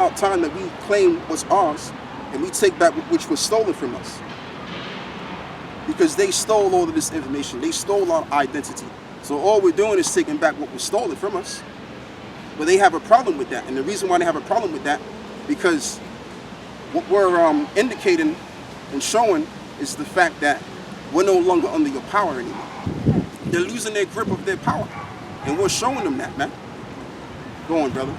about time that we claim what's ours and we take back which was stolen from us. Because they stole all of this information. They stole our identity. So all we're doing is taking back what was stolen from us. But they have a problem with that. And the reason why they have a problem with that, because what we're indicating and showing is the fact that we're no longer under your power anymore. They're losing their grip of their power. And we're showing them that, man. Go on, brother.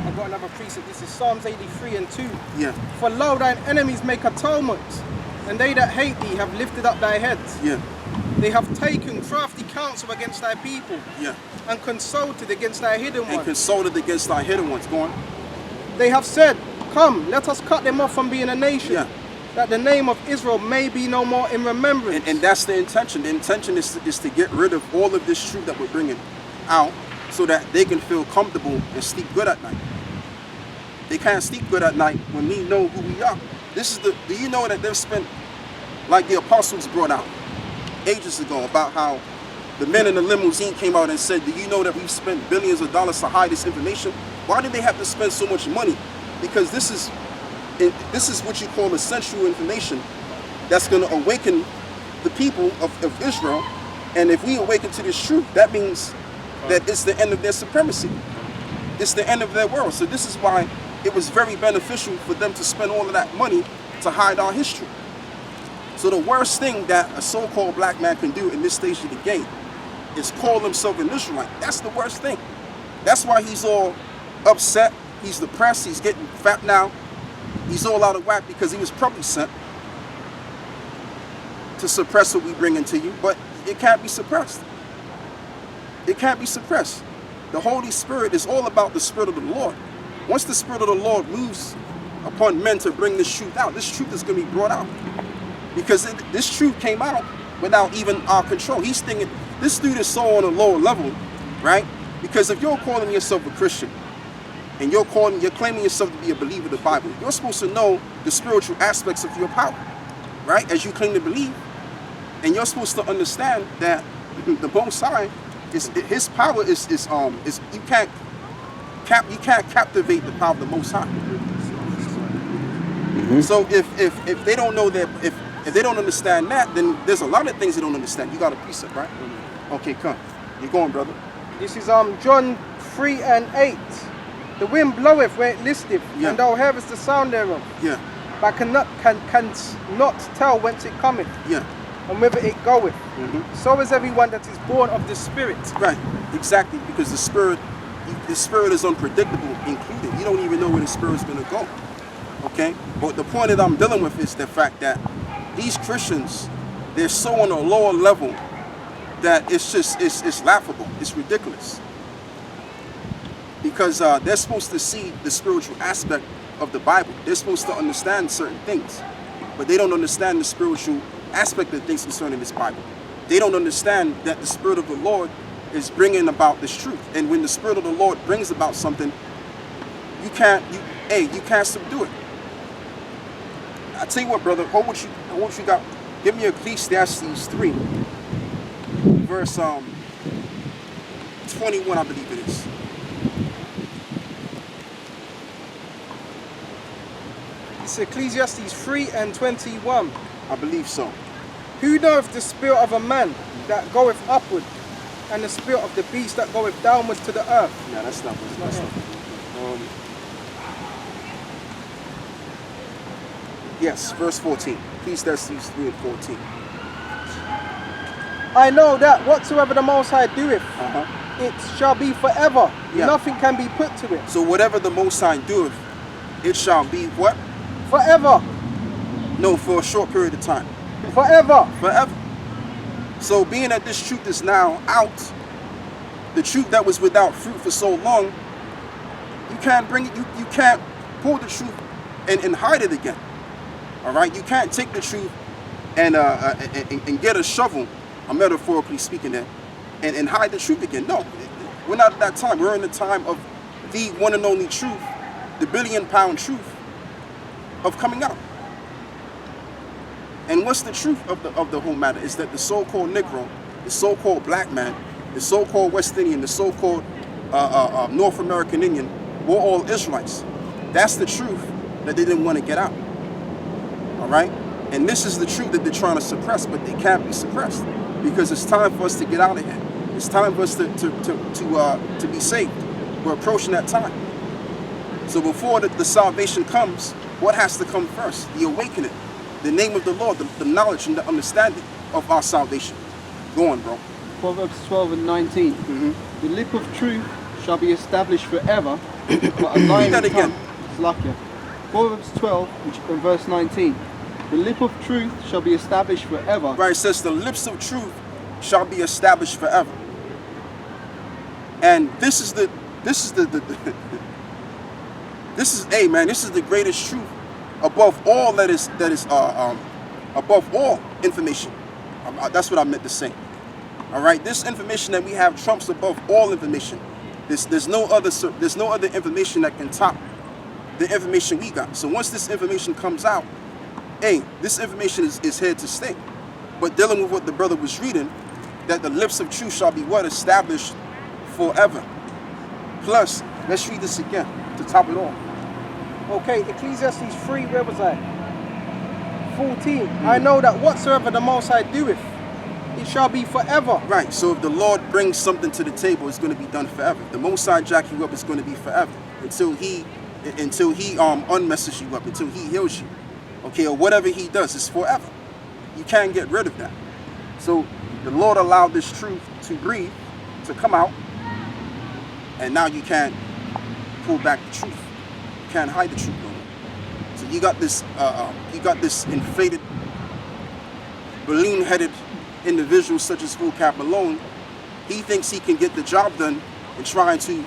I've got another precept. This is Psalms 83 and 2. Yeah. For lo, thine enemies make atonement, and they that hate thee have lifted up thy heads. Yeah. They have taken crafty counsel against thy people. Yeah. And consulted against thy hidden ones. And consulted against thy hidden ones. Go on. They have said, come, let us cut them off from being a nation. Yeah. That the name of Israel may be no more in remembrance. And that's the intention. The intention is to get rid of all of this truth that we're bringing out so that they can feel comfortable and sleep good at night. They can't sleep good at night when we know who we are. This is do you know that they've spent, like the apostles brought out ages ago, about how the men in the limousine came out and said, do you know that we've spent billions of dollars to hide this information? Why did they have to spend so much money? Because this is what you call essential information that's going to awaken the people of Israel. And if we awaken to this truth, that means that it's the end of their supremacy. It's the end of their world. So this is why it was very beneficial for them to spend all of that money to hide our history. So the worst thing that a so-called black man can do in this stage of the game is call himself an Israelite. That's the worst thing. That's why he's all upset. He's depressed. He's getting fat now. He's all out of whack because he was probably sent to suppress what we bring into you. But it can't be suppressed. It can't be suppressed. The Holy Spirit is all about the Spirit of the Lord. Once the Spirit of the Lord moves upon men to bring this truth out, this truth is going to be brought out. Because this truth came out without even our control. He's thinking, this dude is so on a lower level, right? Because if you're calling yourself a Christian, and you're claiming yourself to be a believer of the Bible, you're supposed to know the spiritual aspects of your power, right? As you claim to believe. And you're supposed to understand that the Most High, his power is you can't captivate the power of the Most High. Mm-hmm. So if they don't know that, if they don't understand that, then there's a lot of things they don't understand. You got a precept, right? Okay, come. You're going, brother. This is John 3 and 8. The wind bloweth where it listeth, yeah. and thou hearest the sound thereof. Yeah. But cannot tell whence it cometh. Yeah. And whither it goeth. Mm-hmm. So is everyone that is born of the Spirit. Right. Exactly. Because the Spirit is unpredictable, included. You don't even know where the Spirit's going to go. Okay. But the point that I'm dealing with is the fact that these Christians, they're so on a lower level that it's laughable. It's ridiculous. Because they're supposed to see the spiritual aspect of the Bible. They're supposed to understand certain things. But they don't understand the spiritual aspect of things concerning this Bible. They don't understand that the Spirit of the Lord is bringing about this truth. And when the Spirit of the Lord brings about something, you can't subdue it. I tell you what, brother, hold what you got. Give me Ecclesiastes 3, verse 21, I believe it is. It's Ecclesiastes 3 and 21. I believe so. Who knoweth the spirit of a man that goeth upward, and the spirit of the beast that goeth downward to the earth? No, that's not what it's not. Yes, verse 14. Ecclesiastes 3 and 14. I know that whatsoever the Most High doeth, it shall be forever. Yeah. Nothing can be put to it. So whatever the Most High doeth, it shall be what? Forever. No, for a short period of time. Forever. Forever. So being that this truth is now out, the truth that was without fruit for so long, you can't bring it, you can't pull the truth and hide it again. All right? You can't take the truth and get a shovel, metaphorically speaking there, and hide the truth again. No, we're not at that time. We're in the time of the one and only truth, the billion-pound truth of coming out. And what's the truth of the whole matter is that the so-called Negro, the so-called black man, the so-called West Indian, the so-called North American Indian, We're all Israelites. That's the truth that they didn't want to get out. All right? And this is the truth that they're trying to suppress, but they can't be suppressed because it's time for us to get out of here. It's time for us to be saved. We're approaching that time. So before the salvation comes, what has to come first? The awakening, the name of the Lord, the knowledge and the understanding of our salvation. Go on, bro. Proverbs 12 and 19. The lip of truth shall be established forever, but a lying that again. tongue is luckier. Proverbs 12 and verse 19. The lip of truth shall be established forever. Right, it says the lips of truth shall be established forever. And this is the hey man, this is the greatest truth above all that is above all information. That's what I meant to say. All right, this information that we have trumps above all information. There's no other information that can top the information we got. So once this information comes out, hey, this information is here to stay. But dealing with what the brother was reading, that the lips of truth shall be what? Established forever. Plus, let's read this again to top it off. Okay, Ecclesiastes 3, where was I? 14. I know that whatsoever the Most High doeth, it shall be forever. Right, so if the Lord brings something to the table, it's going to be done forever. The Most High jack you up is going to be forever until he unmesses you up, until he heals you. Okay, or whatever he does, it's forever. You can't get rid of that. So the Lord allowed this truth to breathe, to come out, and now you can't pull back the truth. You can't hide the truth no more. So you got this inflated, balloon-headed individual such as Full Cap Malone. He thinks he can get the job done in trying to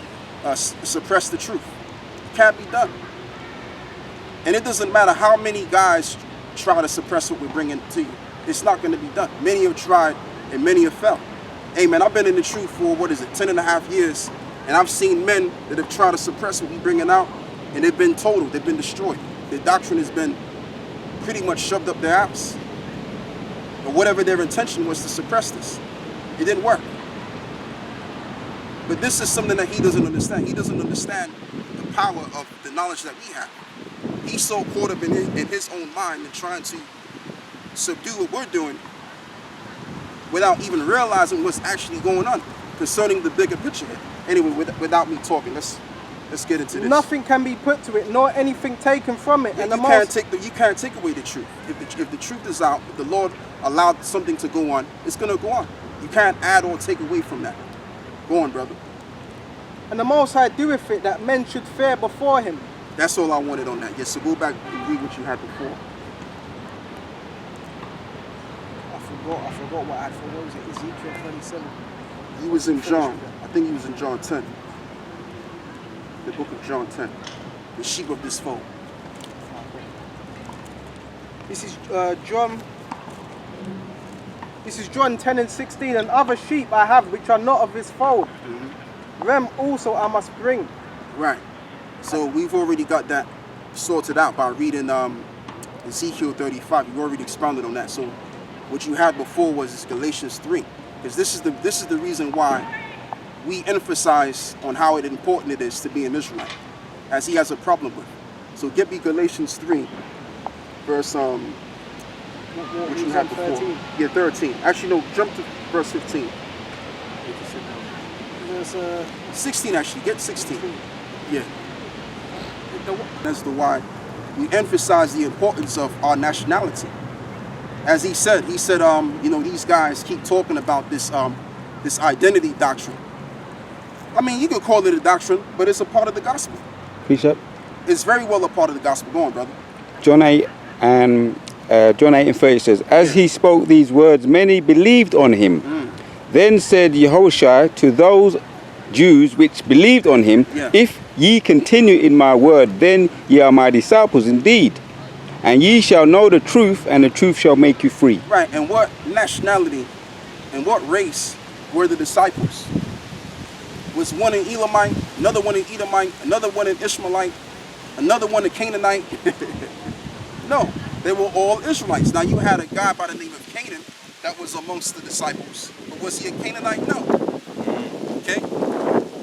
suppress the truth. It can't be done. And it doesn't matter how many guys try to suppress what we're bringing to you. It's not going to be done. Many have tried and many have failed. Hey man, I've been in the truth for, 10.5 years, and I've seen men that have tried to suppress what we're bringing out, and they've been totaled, they've been destroyed. Their doctrine has been pretty much shoved up their ass. Or whatever their intention was to suppress this. It didn't work. But this is something that he doesn't understand. He doesn't understand the power of the knowledge that we have. He's so caught up in his own mind and trying to subdue what we're doing without even realizing what's actually going on concerning the bigger picture here. Anyway, without me talking, let's get into this. Nothing can be put to it, nor anything taken from it. Yeah, And you can't take away the truth. If the truth is out, if the Lord allowed something to go on, it's going to go on. You can't add or take away from that. Go on, brother. And the Most High doeth it that men should fear before him. That's all I wanted on that. Yes, so go back and read what you had before. I forgot what I had for. What was it? Ezekiel 37. He was in John. I think he was in John 10. The book of John 10. The sheep of this fold. This is John. This is John 10 and 16. And other sheep I have which are not of this fold. Them also I must bring. Right. So we've already got that sorted out by reading Ezekiel 35. You've already expounded on that. So what you had before was Galatians 3. Because this is the reason why we emphasize on how important it is to be an Israelite, as he has a problem with. So get me Galatians 3, verse what you had before. 13. Yeah, 13. Actually, no, jump to verse 15. Verse 16 actually, get 16. Yeah. That's the why we emphasize the importance of our nationality. As he said, these guys keep talking about this identity doctrine. I mean, you can call it a doctrine, but it's a part of the gospel. Precept. It's very well a part of the gospel. Go on, brother. John 8 and 30 says, as he spoke these words, many believed on him. Then said Yahawashi to those Jews which believed on him, if ye continue in my word, then ye are my disciples indeed. And ye shall know the truth, and the truth shall make you free. Right, and what nationality and what race were the disciples? Was one in Elamite, another one in Edomite, another one in Ishmaelite, another one in Canaanite? No, they were all Israelites. Now you had a guy by the name of Canaan that was amongst the disciples. But was he a Canaanite? No. Okay?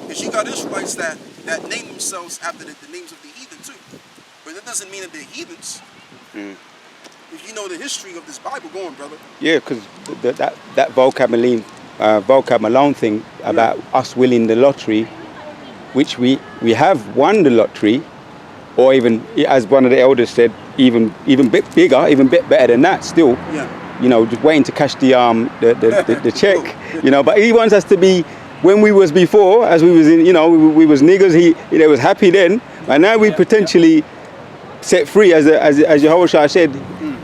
Because you got Israelites that that name themselves after the names of the heathen too. But that doesn't mean that they're heathens. If you know the history of this Bible, go on, brother. Yeah, because that vocab Malone thing about us winning the lottery, which we have won the lottery, or even, as one of the elders said, even bit bigger, even bit better than that still. Yeah. You know, just waiting to cash the check. You know, but he wants us to be when we was before, as we was in, you know, we was niggers. They was happy then, and now we potentially set free, as Yahawashi said.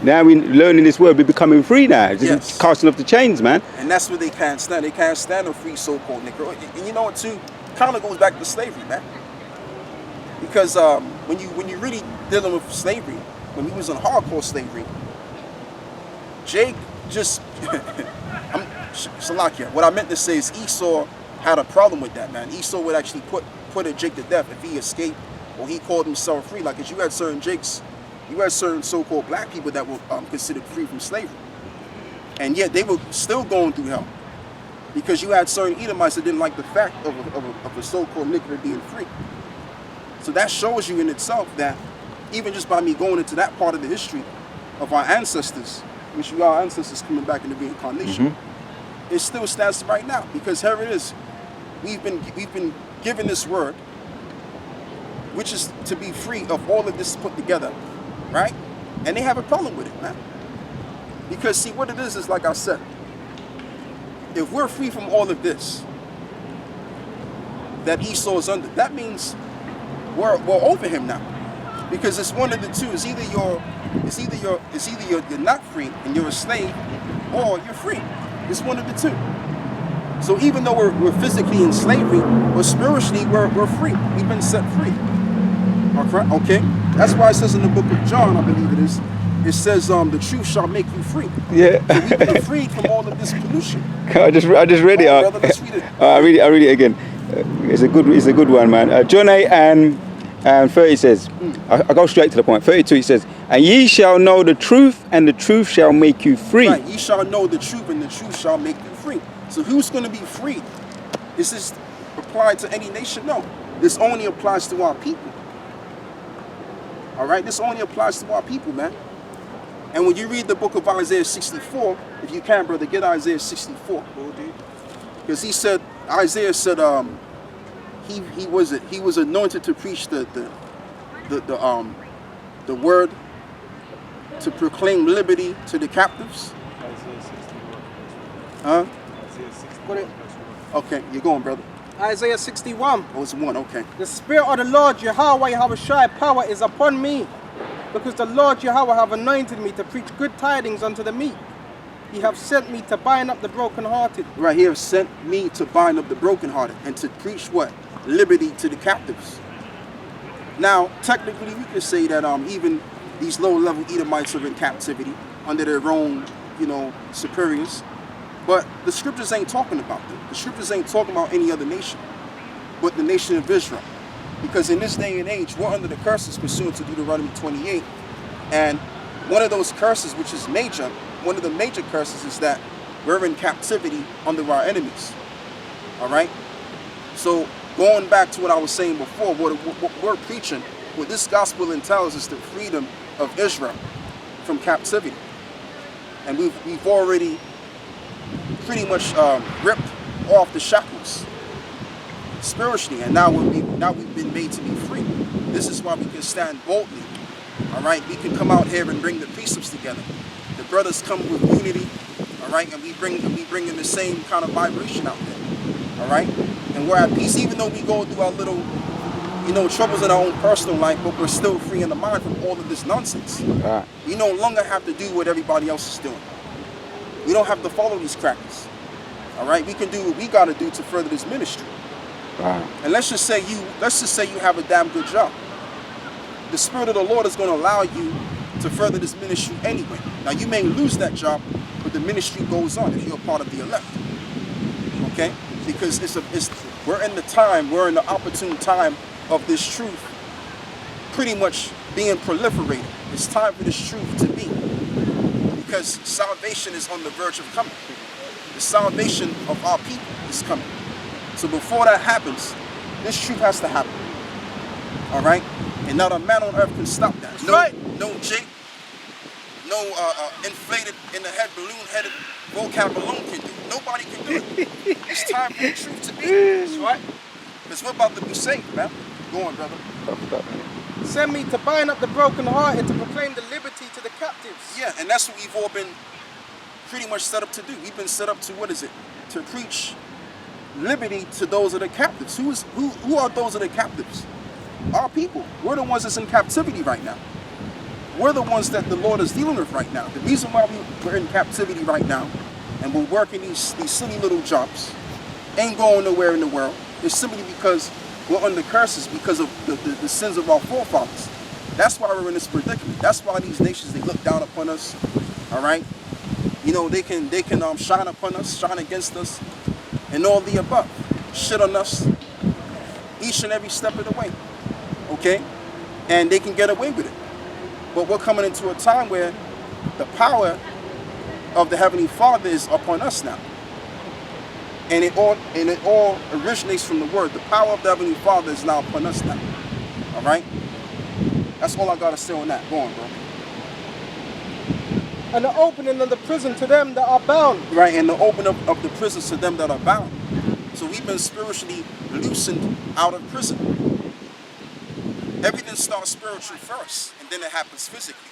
Now we learning this word, we're becoming free now. Just casting off the chains, man. And that's what they can't stand. They can't stand a free so-called Negro. And you know what too? Kind of goes back to slavery, man. Because when you really dealing with slavery, when we was in hardcore slavery, Jake just Salakia. What I meant to say is Esau had a problem with that, man. Esau would actually put a Jake to death if he escaped or he called himself free. Like, as you had certain Jakes, you had certain so-called black people that were considered free from slavery, and yet they were still going through hell because you had certain Edomites that didn't like the fact of a so-called Negro being free. So that shows you in itself that even just by me going into that part of the history of our ancestors, which we are ancestors coming back in the reincarnation, it still stands right now, because here it is. We've been given this word, which is to be free of all of this put together, right? And they have a problem with it, man. Because see, what it is like I said, if we're free from all of this that Esau is under, that means we're over him now. Because it's one of the two. It's either you're not free and you're a slave, or you're free. It's one of the two. So even though we're physically in slavery, but spiritually we're free. We've been set free. Okay? That's why it says in the book of John, I believe it is, it says the truth shall make you free. Yeah. So we've been freed from all of this pollution. I just read it. Brother, let's read it. I read it again. It's a good one, man. John 8 and 30 says, I go straight to the point. 32 it says, and ye shall know the truth, and the truth shall make you free. Right, ye shall know the truth, and the truth shall make you free. So who's going to be free? Is this applied to any nation? No. This only applies to our people. All right, this only applies to our people, man. And when you read the book of Isaiah 64, if you can, brother, get Isaiah 64. Because Isaiah said, he was anointed to preach the word, to proclaim liberty to the captives. Isaiah 61. Huh? Isaiah 61. Okay, you're going, brother. Isaiah 61. Oh, it's 1, okay. The Spirit of the Lord Yahawah Yahawashi power is upon me, because the Lord Yahawah have anointed me to preach good tidings unto the meek. He have sent me to bind up the brokenhearted. Right, he have sent me to bind up the brokenhearted and to preach what? Liberty to the captives. Now, technically, we could say that even these low-level Edomites are in captivity under their own, superiors. But the scriptures ain't talking about them. The scriptures ain't talking about any other nation but the nation of Israel. Because in this day and age, we're under the curses pursuant to Deuteronomy 28. And one of those curses, which is major, one of the major curses is that we're in captivity under our enemies. All right? So going back to what I was saying before, what we're preaching, what this gospel entails is the freedom of Israel from captivity. And we've already pretty much ripped off the shackles spiritually, and now we've been made to be free. This is why we can stand boldly. All right, we can come out here and bring the precepts together. The brothers come with unity. All right, and we bring in the same kind of vibration out there. All right, and we're at peace, even though we go through our little, troubles in our own personal life, but we're still free in the mind from all of this nonsense. Right. We no longer have to do what everybody else is doing. We don't have to follow these crackers. All right, we can do what we got to do to further this ministry. Right. And let's just say you have a damn good job. The Spirit of the Lord is going to allow you to further this ministry anyway. Now you may lose that job, but the ministry goes on if you're a part of the elect. Okay? Because we're in the opportune time of this truth pretty much being proliferated. It's time for this truth to be. Because salvation is on the verge of coming. The salvation of our people is coming. So before that happens, this truth has to happen. All right? And not a man on earth can stop that. No, right. no Jake, no inflated in the head, balloon-headed vocab balloon can do it. Nobody can do it. It's time for the truth to be. That's right. Because we're about to be saved, man. Go on, brother. Send me to bind up the brokenhearted, to proclaim the liberty to the captives. Yeah, and that's what we've all been pretty much set up to do. We've been set up to, what is it? To preach liberty to those of the captives. Who are those of the captives? Our people. We're the ones that's in captivity right now. We're the ones that the Lord is dealing with right now. The reason why we're in captivity right now and we're working these silly little jobs, ain't going nowhere in the world, is simply because we're under curses because of the sins of our forefathers. That's why we're in this predicament. That's why these nations, they look down upon us, all right? You know, they can shine upon us, shine against us, and all the above. Shit on us each and every step of the way, okay? And they can get away with it. But we're coming into a time where the power of the Heavenly Father is upon us now. And it all originates from the Word. The power of the Heavenly Father is now upon us now. All right? That's all I got to say on that. Go on, bro. And the opening of the prison to them that are bound. Right, and the opening of the prisons to them that are bound. So we've been spiritually loosened out of prison. Everything starts spiritual first, and then it happens physically.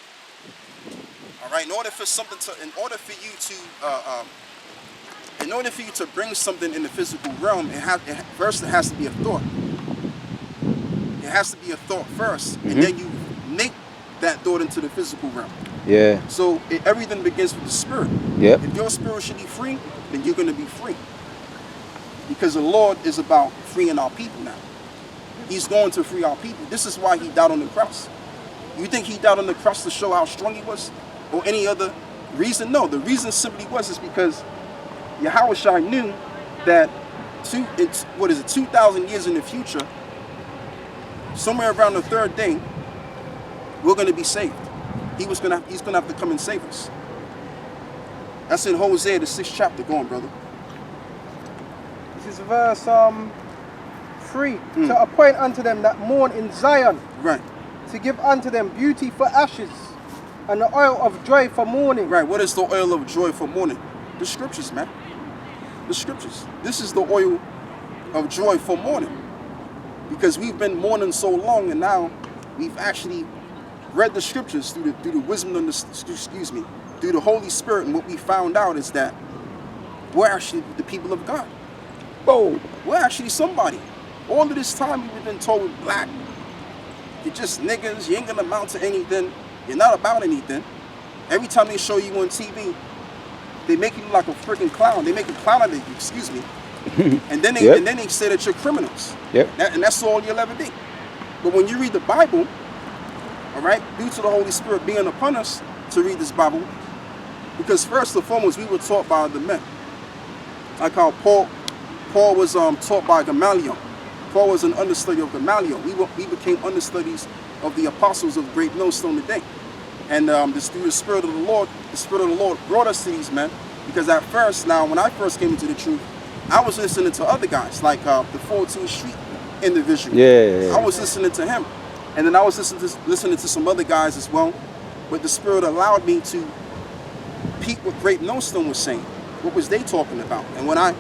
All right. In order for you to bring something in the physical realm, first it has to be a thought. It has to be a thought first, and then you make that thought into the physical realm. Yeah. So everything begins with the spirit. Yep. If you're spiritually free, then you're going to be free. Because the Lord is about freeing our people now. He's going to free our people. This is why he died on the cross. You think he died on the cross to show how strong he was? Or any other reason? No, the reason simply is because Yahawashi knew that 2,000 years in the future, somewhere around the third day, we're going to be saved. He's going to have to come and save us. That's in Hosea, the 6th chapter. Go on, brother. This is verse 3. To appoint unto them that mourn in Zion. Right. To give unto them beauty for ashes, and the oil of joy for mourning. Right. What is the oil of joy for mourning? The scriptures, man. The scriptures. This is the oil of joy for mourning. Because we've been mourning so long, and now we've actually read the scriptures through the wisdom of through the Holy Spirit, and what we found out is that we're actually the people of God. Whoa. We're actually somebody. All of this time we've been told we're black. You're just niggas, you ain't gonna amount to anything, you're not about anything. Every time they show you on TV, they make you look like a freaking clown. They make a clown of you, excuse me. And then they say that you're criminals. Yep. And that's all you'll ever be. But when you read the Bible, all right, due to the Holy Spirit being upon us to read this Bible, because first and foremost, we were taught by the men. Like how Paul was taught by Gamaliel. Paul was an understudy of Gamaliel. We became understudies of the apostles of Great Millstone today. And through the Spirit of the Lord brought us to these men. Because at first, now when I first came into the truth, I was listening to other guys, like the 14th Street individual. Yeah. I was listening to him. And then I was listening to some other guys as well. But the Spirit allowed me to peek what Great Millstone was saying. What was they talking about? And when I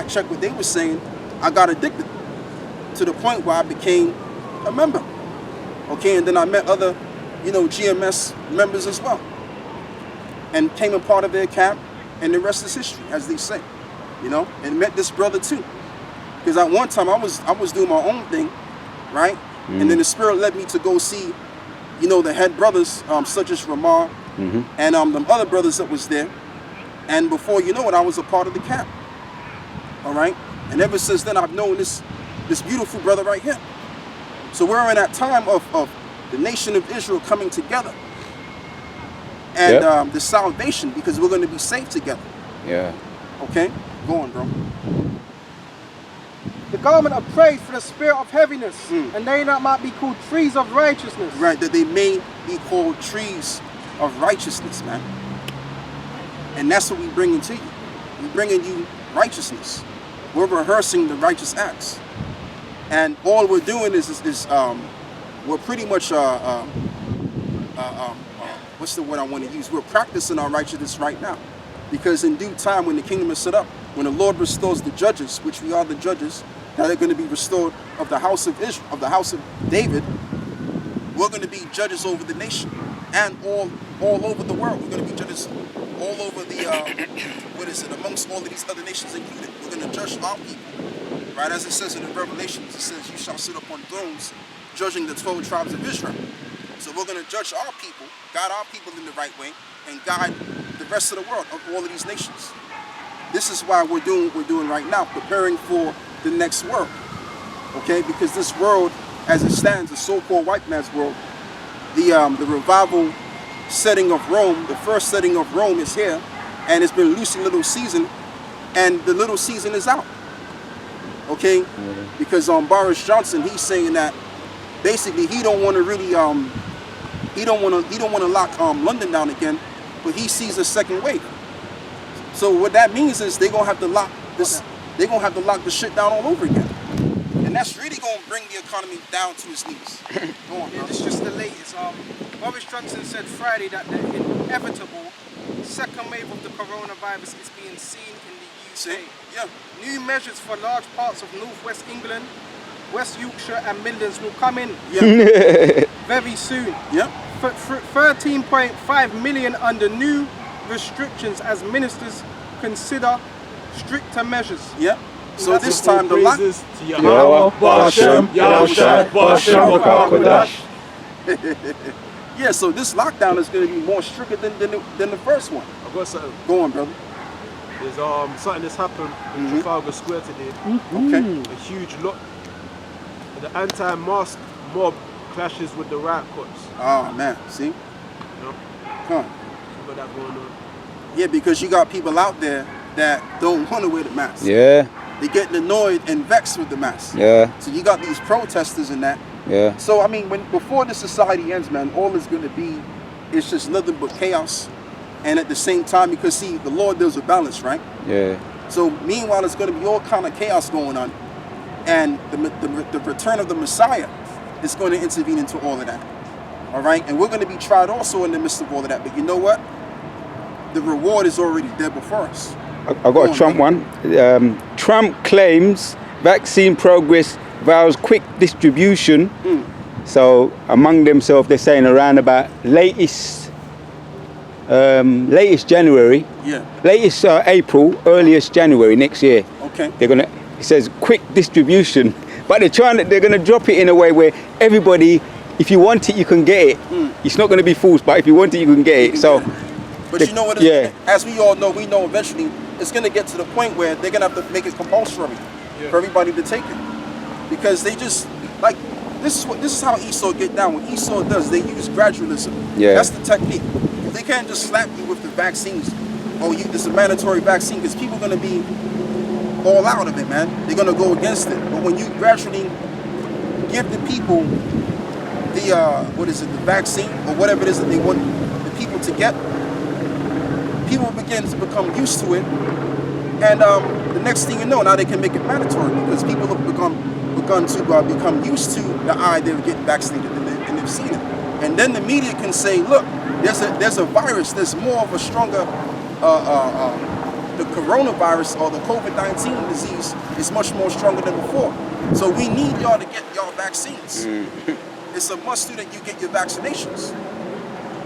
checked what they were saying, I got addicted to the point where I became a member. Okay, and then I met other, GMS members as well, and became a part of their camp, and the rest is history, as they say, and met this brother too. Because at one time I was doing my own thing, right? And then the Spirit led me to go see, the head brothers, such as Ramar, and them other brothers that was there. And before you know it, I was a part of the camp. All right? And ever since then, I've known this beautiful brother right here. So we're in that time of the nation of Israel coming together. And the salvation, because we're going to be saved together. Yeah. Okay? Go on, bro. The garment of praise for the spirit of heaviness, and they that might be called trees of righteousness. Right, that they may be called trees of righteousness, man. And that's what we bringing to you. We bringing you righteousness. We're rehearsing the righteous acts. And all we're doing is we're pretty much what's the word I want to use? We're practicing our righteousness right now, because in due time, when the kingdom is set up, when the Lord restores the judges, which we are the judges that are going to be restored of the house of Israel, of the house of David, we're going to be judges over the nation and all over the world. We're going to be judges all over the amongst all of these other nations included. We're going to judge our people, right? As it says in the Revelations, it says, "You shall sit upon thrones, judging the 12 tribes of Israel." So we're going to judge our people, guide our people in the right way, and guide the rest of the world, of all of these nations. This is why we're doing what we're doing right now, preparing for the next world. Okay, because this world, as it stands, the so-called white man's world, the revival setting of Rome, the first setting of Rome is here, and it's been loosing little season, and the little season is out. Okay, because Boris Johnson, he's saying that basically he don't want to really he don't want to lock London down again, but he sees a second wave. So what that means is they're gonna have to lock this. They're gonna have to lock the shit down all over again, and that's really gonna bring the economy down to its knees. Go on, Yeah, this is just the latest. Boris Johnson said Friday that the inevitable second wave of the coronavirus is being seen in the UK. See? Yeah. New measures for large parts of northwest England, West Yorkshire and Midlands will come in very soon. Yeah. 13.5 million under new restrictions as ministers consider stricter measures. Yeah. So this time the lock. Yahawah, Hasham, Yahawashi. Yeah. So this lockdown is going to be more stricter than the first one. I've got something. Go on, brother. There's something that's happened in Trafalgar Square today. Okay. A huge lot. The anti-mask mob clashes with the riot cops. Oh man, see? You know? Huh. Got that going on. Yeah, because you got people out there that don't want to wear the mask. Yeah. They're getting annoyed and vexed with the mask. Yeah. So you got these protesters and that. Yeah. So I mean, before the society ends, man, all it's going to be is just nothing but chaos. And at the same time, because see, the Lord deals with balance, right? Yeah. So meanwhile, it's going to be all kind of chaos going on, and the return of the Messiah is going to intervene into all of that. All right, and we're going to be tried also in the midst of all of that. But you know what? The reward is already there before us. I got a Trump one. Trump claims vaccine progress vows quick distribution. So among themselves, they're saying around about latest January, latest April, earliest January next year. Okay. They're gonna. It says quick distribution, but they're gonna drop it in a way where everybody, if you want it, you can get it. It's not gonna be forced, but if you want it, you can get it. So. But you know what? As we all know, we know eventually it's gonna get to the point where they're gonna have to make it compulsory for everybody to take it, because they just like this is how Esau get down. What Esau does, they use gradualism. Yeah. That's the technique. They can't just slap you with the vaccines. Oh, this is a mandatory vaccine, because people are going to be all out of it, man. They're going to go against it. But when you gradually give the people the the vaccine or whatever it is that they want the people to get, people begin to become used to it. And the next thing you know, now they can make it mandatory, because people have begun to become used to the idea of getting vaccinated, and they've seen it. And then the media can say, look, there's a virus, there's more of a stronger, the coronavirus or the COVID-19 disease is much more stronger than before. So we need y'all to get y'all vaccines. It's a must do that you get your vaccinations.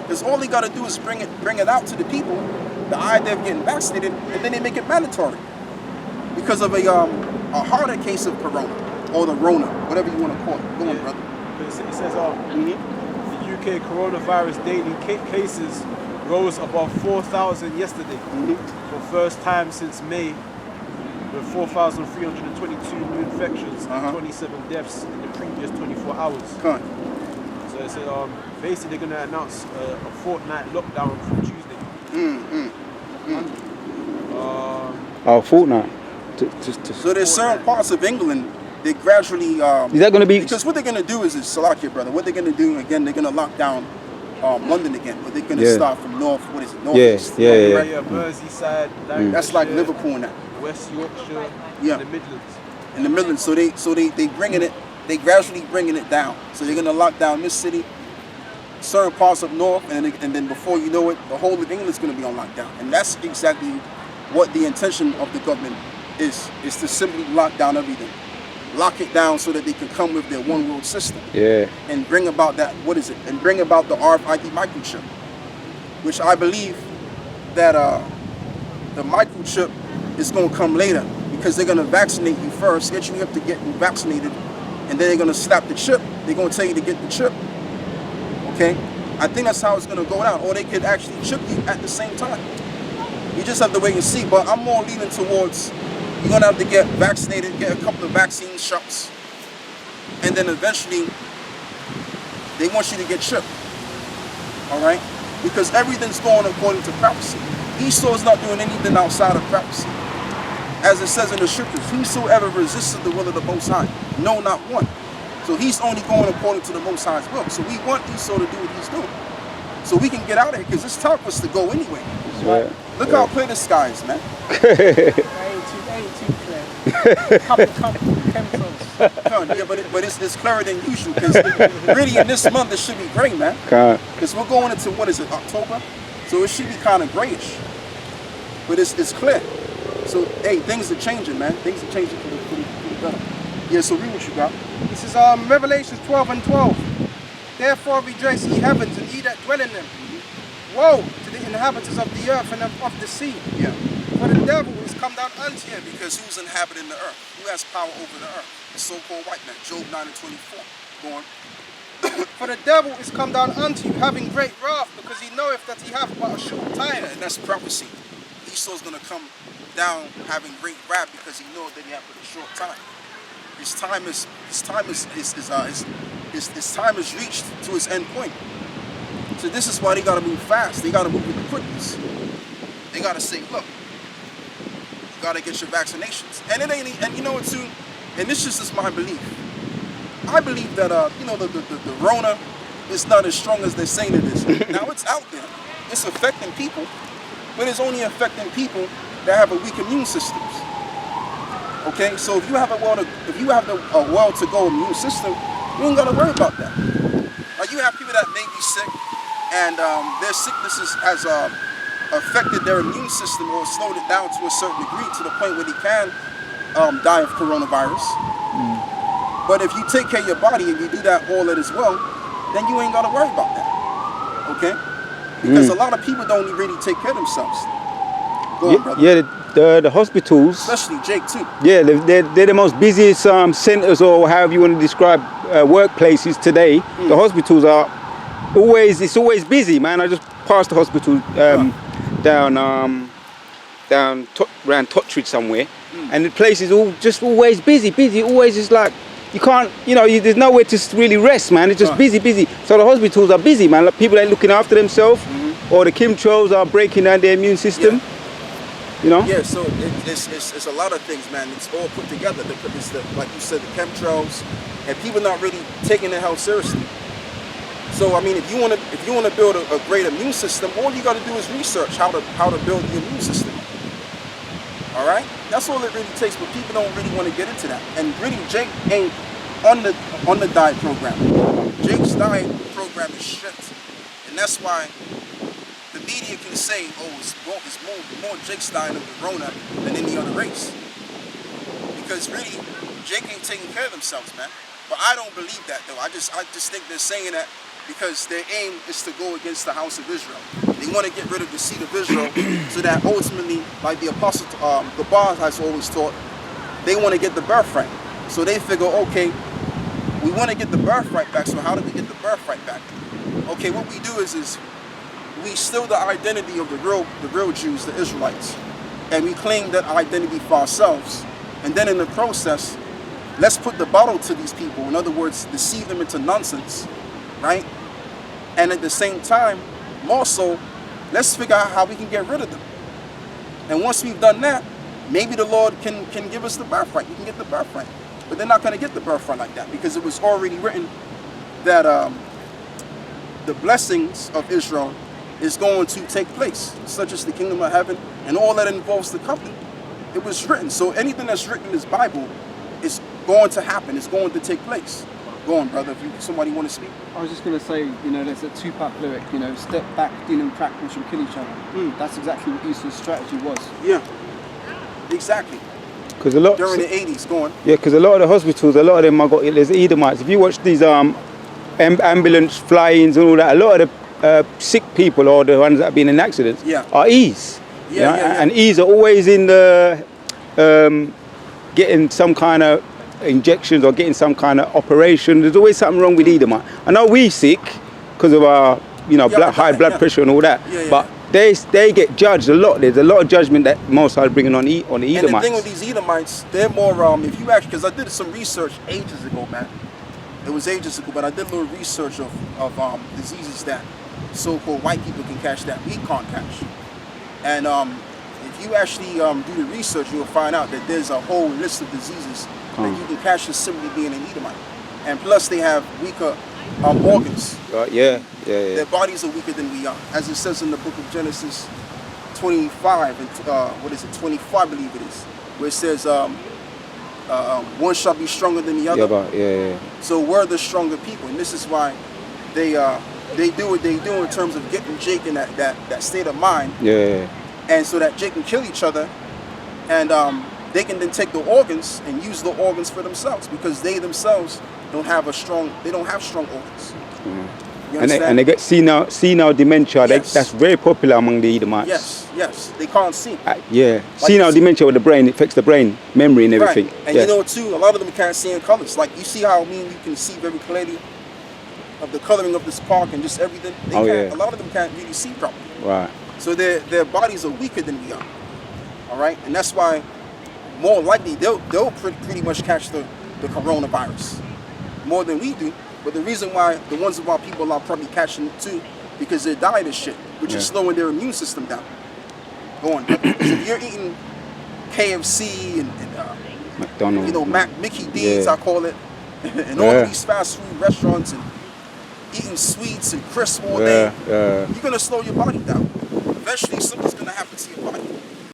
Because all they got to do is bring it out to the people, the idea of getting vaccinated, and then they make it mandatory. Because of a harder case of corona, or the Rona, whatever you want to call it. Go on, brother. It says the UK coronavirus daily cases rose above 4,000 yesterday for first time since May, with 4,322 new infections and 27 deaths in the previous 24 hours. So it said basically they're going to announce a fortnight lockdown from Tuesday. Fortnight. So there's certain parts of England, they gradually... is that going to be... Because what they're going to do is Salakia, brother, what they're going to do, again, they're going to lock down London again, but they're going to start from northeast. Merseyside. That's like Liverpool now. West Yorkshire, Yeah. and the Midlands. in the middle. So they bringing it, they gradually bringing it down. So they're gonna lock down this city, certain parts up north, and then before you know it, the whole of England is gonna be on lockdown. And that's exactly what the intention of the government is to simply lock down everything. Lock it down so that they can come with their one world system. Yeah. And bring about that, and bring about the RFID microchip, which I believe that the microchip is going to come later, because they're going to vaccinate you first, get you up to get vaccinated, and then they're going to slap the chip. They're going to tell you to get the chip. Okay? I think that's how it's going to go down. Or they could actually chip you at the same time. You just have to wait and see. But I'm more leaning towards you're going to have to get vaccinated, get a couple of vaccine shots, and then eventually they want you to get chipped. All right? Because everything's going according to prophecy. Esau's not doing anything outside of prophecy. As it says in the scriptures, whosoever resisted the will of the Most High, no, not one. So he's only going according to the Most High's will. So we want Esau to do what he's doing, so we can get out of here, because it's time for us to go anyway. Yeah. Look how clear the sky is, man. Ain't too clear. Couple chemtrails. Yeah, but it's clearer than usual, because really in this month it should be gray, man. Because we're going into, what is it, October? So it should be kind of grayish. But it's clear. So, hey, things are changing, man. Things are changing for the better. Yeah, so read what you got. This is Revelation 12:12. Therefore rejoice, ye heavens, and ye that dwell in them. Woe to the inhabitants of the earth and of the sea. Yeah. For the devil is come down unto you. Because who's inhabiting the earth? Who has power over the earth? The so-called white man. Job 9:24. Go on. For the devil is come down unto you, having great wrath, because he knoweth that he hath but a short time. Yeah, and that's prophecy. Esau's going to come down having great wrath, because he knows that he has but a short time. His time is reached to its end point. So this is why they got to move fast. They got to move with quickness. They got to say, look, you got to get your vaccinations. And it ain't. And you know what too? And this just is my belief. I believe that the Rona is not as strong as they're saying it is. Now it's out there. It's affecting people, but it's only affecting people that have a weak immune systems. Okay, so if you have a well-to-go immune system, you ain't gotta worry about that. Like, you have people that may be sick, and their sickness has affected their immune system or slowed it down to a certain degree, to the point where they can die of coronavirus. But if you take care of your body and you do that all that as well, then you ain't gotta worry about that. Okay? Because a lot of people don't really take care of themselves. Go on, brother. Yeah, the hospitals, Especially Jake too. yeah, they're the most busiest centers, or however you want to describe workplaces today. The hospitals are it's always busy, man. I just passed the hospital down around Totteridge somewhere, and the place is always busy. Always is like, you can't, there's nowhere to really rest, man. It's just busy. So the hospitals are busy, man. Like, people ain't looking after themselves, or the chemtrails are breaking down their immune system. Yeah, so it's a lot of things, man. It's all put together. It's like you said, the chemtrails, and people not really taking their health seriously. So I mean, if you want to build a great immune system, all you got to do is research how to build the immune system. All right, that's all it really takes. But people don't really want to get into that. And really, Jake ain't on the diet program. Jake's diet program is shit, and that's why the media can say, oh, it's more Jake's dying of the Rona than any other race. Because really, Jake ain't taking care of themselves, man. But I don't believe that, though. I just think they're saying that because their aim is to go against the house of Israel. They want to get rid of the seed of Israel, so that ultimately, like the apostle Gabar has always taught, they want to get the birthright. So they figure, okay, we want to get the birthright back. So how do we get the birthright back? Okay, what we do is we steal the identity of the real Jews, the Israelites, and we claim that identity for ourselves. And then in the process, let's put the bottle to these people. In other words, deceive them into nonsense, right? And at the same time, more so, let's figure out how we can get rid of them. And once we've done that, maybe the Lord can give us the birthright. We can get the birthright. But they're not going to get the birthright like that, because it was already written that the blessings of Israel is going to take place, such as the kingdom of heaven and all that involves the covenant. It was written. So anything that's written in this Bible it's going to happen. It's going to take place. Go on, brother. If somebody want to speak. I was just going to say, you know, there's a Tupac lyric, you know, step back, deal and crack, we should kill each other. That's exactly what Esau's strategy was. Yeah, exactly. Because a lot During the 80s, go on. Yeah, because a lot of the hospitals, a lot of them are got there's Edomites. If you watch these ambulance fly-ins and all that, a lot of the sick people or the ones that have been in accidents are E's. Yeah. And E's are always in the getting some kind of injections or getting some kind of operation. There's always something wrong with Edomite. I know we sick because of our high blood pressure and all that, but they get judged a lot. There's a lot of judgment that Most High is bringing on the Edomites. And the thing with these Edomites, they're more, if you actually, because I did some research ages ago, man. It was ages ago, but I did a little research of diseases that so-called white people can catch that we can't catch. And if you actually do the research, you'll find out that there's a whole list of diseases that you can catch just simply being an Edomite. And plus they have weaker organs. Their bodies are weaker than we are. As it says in the book of Genesis 25, and 24 I believe it is, where it says one shall be stronger than the other. So we're the stronger people, and this is why they do what they do in terms of getting Jake in that state of mind. And so that Jake can kill each other, and they can then take the organs and use the organs for themselves, because they themselves don't have strong organs. You understand? And they get senile dementia. That's very popular among the Edomites. Yes, they can't see. Senile dementia with the brain, it affects the brain, memory and everything. Right. And you know too, a lot of them can't see in colors. Like you see how you can see very clearly of the coloring of this park and just everything. A lot of them can't really see properly. Right. So their bodies are weaker than we are. All right, and that's why more likely they'll pretty much catch the coronavirus more than we do. But the reason why the ones of our people are probably catching it too, because their diet is shit, which is slowing their immune system down. Go on, because if you're eating KFC and McDonald's, Mickey D's, I call it, and all of these fast food restaurants and eating sweets and crisps all day, you're gonna slow your body down. Eventually, something's gonna happen to your body.